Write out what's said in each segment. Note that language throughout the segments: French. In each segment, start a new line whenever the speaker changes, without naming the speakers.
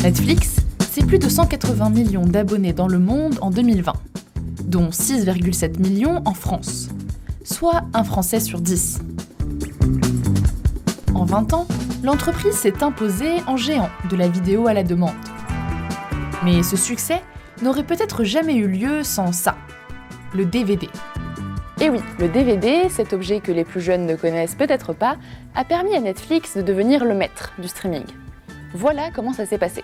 Netflix, c'est plus de 180 millions d'abonnés dans le monde en 2020, dont 6,7 millions en France, soit un Français sur 10. En 20 ans, l'entreprise s'est imposée en géant de la vidéo à la demande. Mais ce succès n'aurait peut-être jamais eu lieu sans ça, le DVD. Et oui, le DVD, cet objet que les plus jeunes ne connaissent peut-être pas, a permis à Netflix de devenir le maître du streaming. Voilà comment ça s'est passé.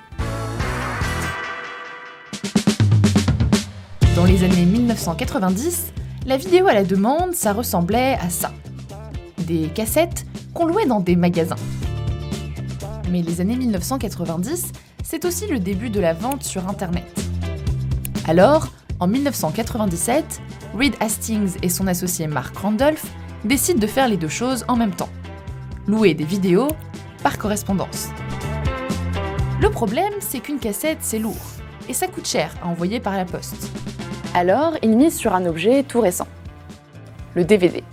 Dans les années 1990, la vidéo à la demande, ça ressemblait à ça. Des cassettes qu'on louait dans des magasins. Mais les années 1990, c'est aussi le début de la vente sur Internet. Alors, en 1997, Reed Hastings et son associé Mark Randolph décident de faire les deux choses en même temps. Louer des vidéos par correspondance. Le problème, c'est qu'une cassette, c'est lourd, et ça coûte cher à envoyer par la poste. Alors, ils misent sur un objet tout récent, le DVD.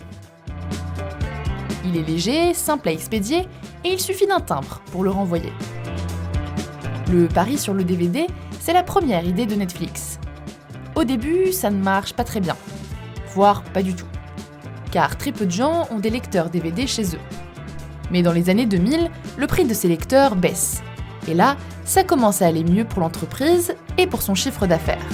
Il est léger, simple à expédier, et il suffit d'un timbre pour le renvoyer. Le pari sur le DVD, c'est la première idée de Netflix. Au début, ça ne marche pas très bien, voire pas du tout, car très peu de gens ont des lecteurs DVD chez eux. Mais dans les années 2000, le prix de ces lecteurs baisse. Et là, ça commence à aller mieux pour l'entreprise et pour son chiffre d'affaires.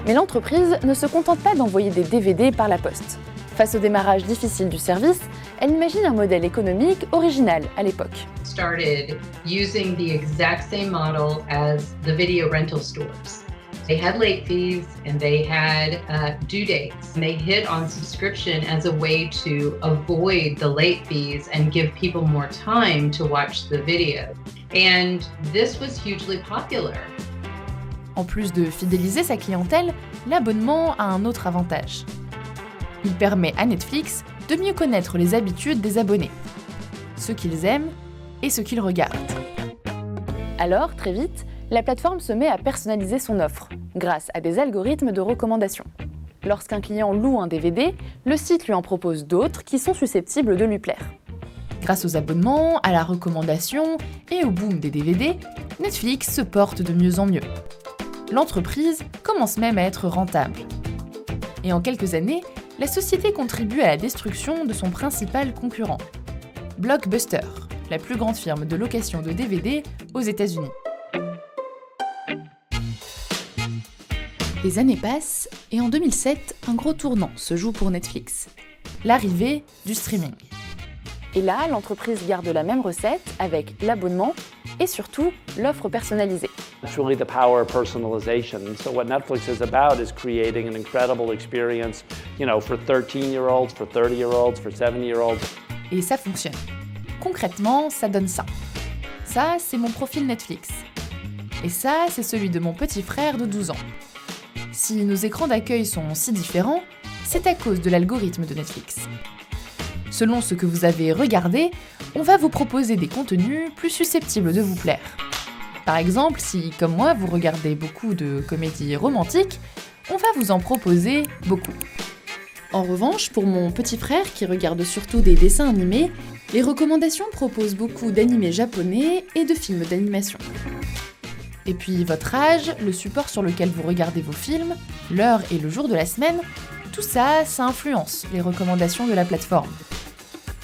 Mais l'entreprise ne se contente pas d'envoyer des DVD par la poste. Face au démarrage difficile du service, elle imagine un modèle économique original à l'époque.
Started using the exact same model as the video rental stores. They had late fees and they had due dates. They hit on subscription as a way to avoid the late fees and give people more time to watch the video. And this was hugely popular.
En plus de fidéliser sa clientèle, l'abonnement a un autre avantage. Il permet à Netflix de mieux connaître les habitudes des abonnés, ce qu'ils aiment et ce qu'ils regardent. Alors, très vite, la plateforme se met à personnaliser son offre, grâce à des algorithmes de recommandation. Lorsqu'un client loue un DVD, le site lui en propose d'autres qui sont susceptibles de lui plaire. Grâce aux abonnements, à la recommandation et au boom des DVD, Netflix se porte de mieux en mieux. L'entreprise commence même à être rentable. Et en quelques années, la société contribue à la destruction de son principal concurrent, Blockbuster, la plus grande firme de location de DVD aux États-Unis. Les années passent et en 2007, un gros tournant se joue pour Netflix, l'arrivée du streaming. Et là, l'entreprise garde la même recette avec l'abonnement et surtout l'offre personnalisée.
It's really the power of personalization. So what Netflix is about is creating an incredible experience, for 13-year-olds, for 30-year-olds, for 70-year-olds.
Et ça fonctionne. Concrètement, ça donne ça. Ça, c'est mon profil Netflix. Et ça, c'est celui de mon petit frère de 12 ans. Si nos écrans d'accueil sont si différents, c'est à cause de l'algorithme de Netflix. Selon ce que vous avez regardé, on va vous proposer des contenus plus susceptibles de vous plaire. Par exemple, si, comme moi, vous regardez beaucoup de comédies romantiques, on va vous en proposer beaucoup. En revanche, pour mon petit frère qui regarde surtout des dessins animés, les recommandations proposent beaucoup d'animés japonais et de films d'animation. Et puis votre âge, le support sur lequel vous regardez vos films, l'heure et le jour de la semaine, tout ça, ça influence les recommandations de la plateforme.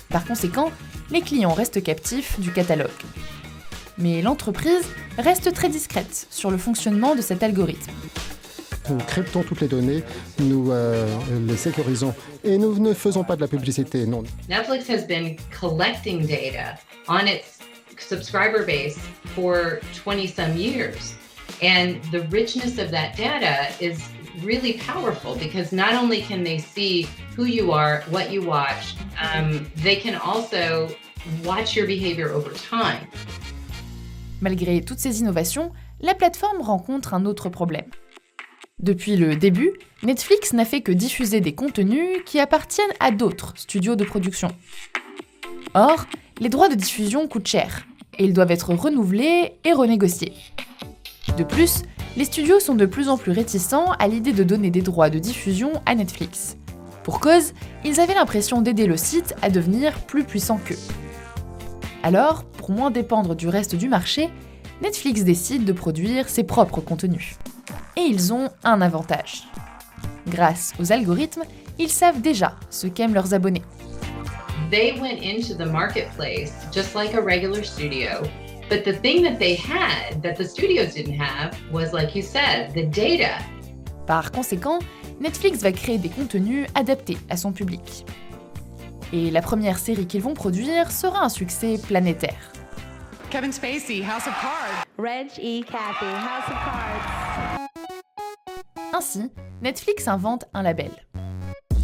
Par conséquent, les clients restent captifs du catalogue. Mais l'entreprise reste très discrète sur le fonctionnement de cet algorithme.
Nous cryptons toutes les données, nous les sécurisons et nous ne faisons pas de la publicité, non.
Netflix has been collecting data on its subscriber base for 20-some years. And the richness of that data is really powerful because not only can they see who you are, what you watch, they can also watch your behavior over time.
Malgré toutes ces innovations, la plateforme rencontre un autre problème. Depuis le début, Netflix n'a fait que diffuser des contenus qui appartiennent à d'autres studios de production. Or, les droits de diffusion coûtent cher et ils doivent être renouvelés et renégociés. De plus, les studios sont de plus en plus réticents à l'idée de donner des droits de diffusion à Netflix. Pour cause, ils avaient l'impression d'aider le site à devenir plus puissant qu'eux. Alors, pour moins dépendre du reste du marché, Netflix décide de produire ses propres contenus. Et ils ont un avantage. Grâce aux algorithmes, ils savent déjà ce qu'aiment leurs abonnés.
They went into the marketplace just like a regular studio, but the thing that they had that the studios didn't have was, like you said, the data.
Par conséquent, Netflix va créer des contenus adaptés à son public. Et la première série qu'ils vont produire sera un succès planétaire.
Kevin Spacey, House of Cards.
Reg E. Kathy, House of Cards.
Ainsi, Netflix invente un label,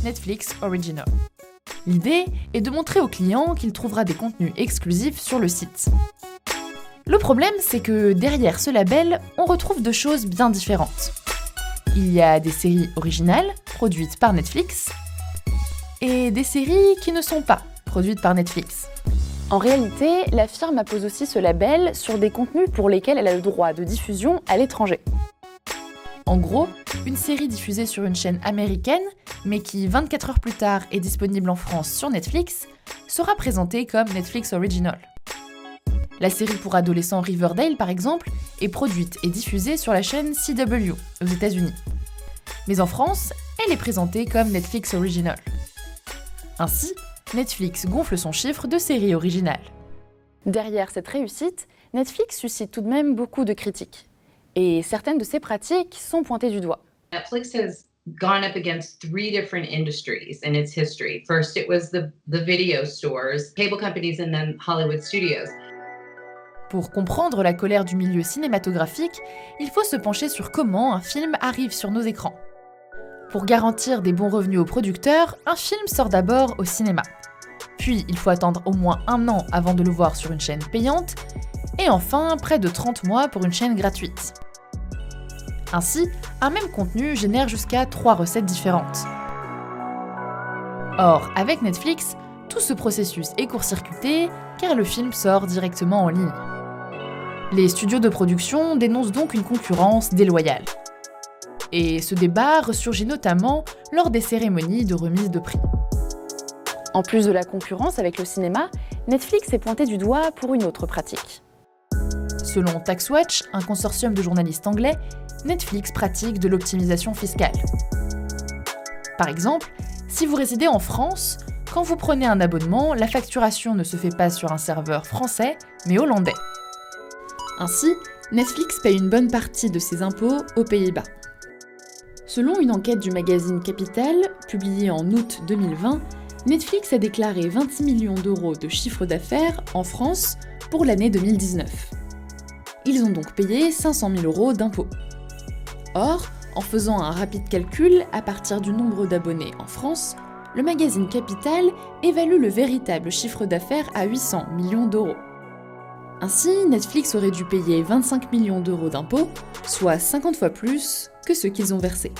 Netflix Original. L'idée est de montrer au client qu'il trouvera des contenus exclusifs sur le site. Le problème, c'est que derrière ce label, on retrouve deux choses bien différentes. Il y a des séries originales, produites par Netflix, et des séries qui ne sont pas produites par Netflix.
En réalité, la firme appose aussi ce label sur des contenus pour lesquels elle a le droit de diffusion à l'étranger.
En gros, une série diffusée sur une chaîne américaine, mais qui 24 heures plus tard est disponible en France sur Netflix, sera présentée comme Netflix Original. La série pour adolescents Riverdale, par exemple, est produite et diffusée sur la chaîne CW aux États-Unis. Mais en France, elle est présentée comme Netflix Original. Ainsi, Netflix gonfle son chiffre de séries originales.
Derrière cette réussite, Netflix suscite tout de même beaucoup de critiques. Et certaines de ces pratiques sont pointées du doigt.
Netflix has gone up against 3 different industries in its history. First, it was the video stores, cable companies, and then Hollywood studios.
Pour comprendre la colère du milieu cinématographique, il faut se pencher sur comment un film arrive sur nos écrans. Pour garantir des bons revenus aux producteurs, un film sort d'abord au cinéma. Puis, il faut attendre au moins 1 an avant de le voir sur une chaîne payante, et enfin, près de 30 mois pour une chaîne gratuite. Ainsi, un même contenu génère jusqu'à 3 recettes différentes. Or, avec Netflix, tout ce processus est court-circuité car le film sort directement en ligne. Les studios de production dénoncent donc une concurrence déloyale. Et ce débat ressurgit notamment lors des cérémonies de remise de prix.
En plus de la concurrence avec le cinéma, Netflix est pointé du doigt pour une autre pratique.
Selon TaxWatch, un consortium de journalistes anglais, Netflix pratique de l'optimisation fiscale. Par exemple, si vous résidez en France, quand vous prenez un abonnement, la facturation ne se fait pas sur un serveur français, mais hollandais. Ainsi, Netflix paye une bonne partie de ses impôts aux Pays-Bas. Selon une enquête du magazine Capital, publiée en août 2020, Netflix a déclaré 26 millions d'euros de chiffre d'affaires en France pour l'année 2019. Ils ont donc payé 500 000 euros d'impôts. Or, en faisant un rapide calcul à partir du nombre d'abonnés en France, le magazine Capital évalue le véritable chiffre d'affaires à 800 millions d'euros. Ainsi, Netflix aurait dû payer 25 millions d'euros d'impôts, soit 50 fois plus que ce qu'ils ont versé.